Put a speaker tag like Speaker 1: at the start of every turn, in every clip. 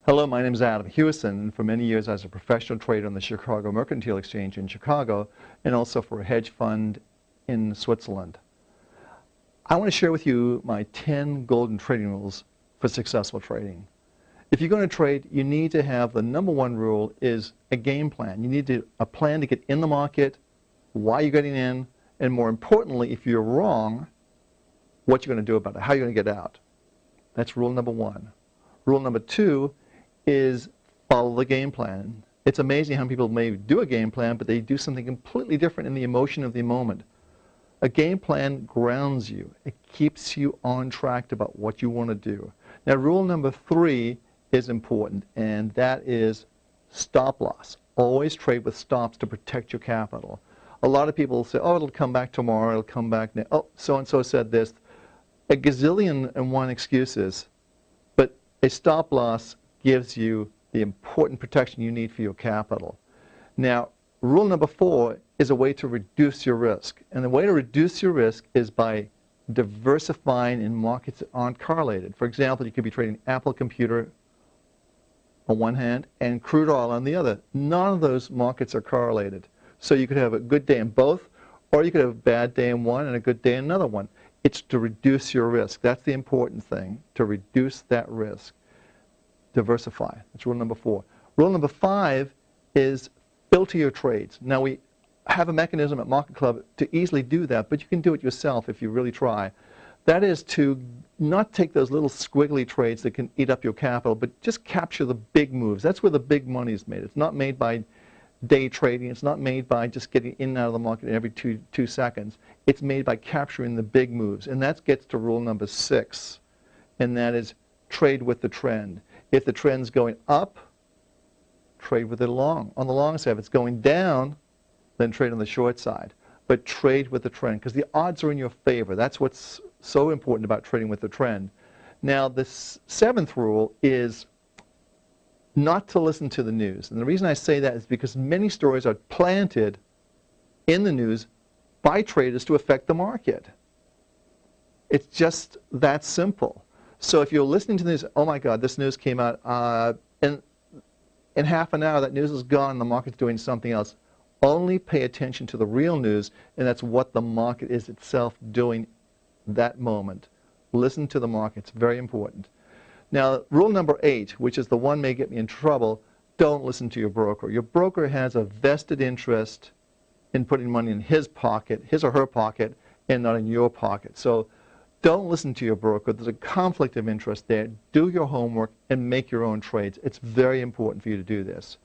Speaker 1: Hello, my name is Adam Hewison, and for many years I was a professional trader on the Chicago Mercantile Exchange in Chicago and also for a hedge fund in Switzerland. I want to share with you my 10 golden trading rules for successful trading. If you're going to trade, you need to have the number one rule is a game plan. You need a plan to get in the market, why you're getting in, and more importantly, if you're wrong, what you're going to do about it, how you're going to get out. That's rule number one. Rule number two is follow the game plan. It's amazing how people may do a game plan, but they do something completely different in the emotion of the moment. A game plan grounds you. It keeps you on track about what you want to do. Now, rule number three is important, and that is stop loss. Always trade with stops to protect your capital. A lot of people say, oh, it'll come back tomorrow, it'll come back now. Oh, so-and-so said this. A gazillion and one excuses, but a stop loss gives you the important protection you need for your capital. Now, rule number four is a way to reduce your risk. And the way to reduce your risk is by diversifying in markets that aren't correlated. For example, you could be trading Apple Computer on one hand and crude oil on the other. None of those markets are correlated. So you could have a good day in both, or you could have a bad day in one and a good day in another one. It's to reduce your risk. That's the important thing, to reduce that risk. Diversify. That's rule number four. Rule number five is filter your trades. Now, we have a mechanism at Market Club to easily do that, but you can do it yourself if you really try. That is to not take those little squiggly trades that can eat up your capital, but just capture the big moves. That's where the big money is made. It's not made by day trading. It's not made by just getting in and out of the market every two seconds. It's made by capturing the big moves. And that gets to rule number six, and that is trade with the trend. If the trend's going up, trade with it long. On the long side, if it's going down, then trade on the short side. But trade with the trend, because the odds are in your favor. That's what's so important about trading with the trend. Now, the seventh rule is not to listen to the news. And the reason I say that is because many stories are planted in the news by traders to affect the market. It's just that simple. So if you're listening to the news, oh my God, this news came out, and in half an hour that news is gone and the market's doing something else. Only pay attention to the real news, and that's what the market is itself doing that moment. Listen to the market. It's very important. Now, rule number 8, which is the one may get me in trouble, don't listen to your broker. Your broker has a vested interest in putting money in his pocket, his or her pocket, and not in your pocket. So don't listen to your broker. There's a conflict of interest there. Do your homework and make your own trades. It's very important for you to do this.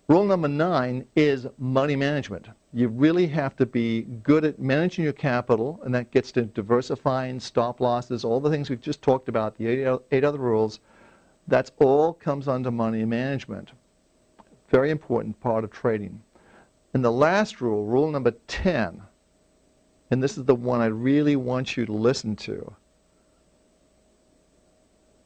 Speaker 1: Rule number 9 is money management. You really have to be good at managing your capital, and that gets to diversifying, stop losses, all the things we've just talked about, the 8 other rules. That's all comes under money management. Very important part of trading. And the last rule, rule number 10, and this is the one I really want you to listen to.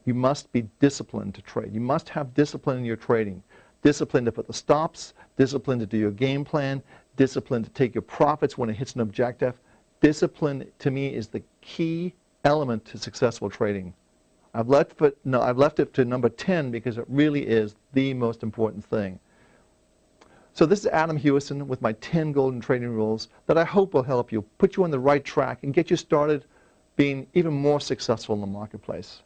Speaker 1: You must be disciplined to trade. You must have discipline in your trading. Discipline to put the stops, discipline to do your game plan, discipline to take your profits when it hits an objective. Discipline, to me, is the key element to successful trading. I've left it to number 10 because it really is the most important thing. So this is Adam Hewison with my 10 golden trading rules that I hope will help you, put you on the right track, and get you started being even more successful in the marketplace.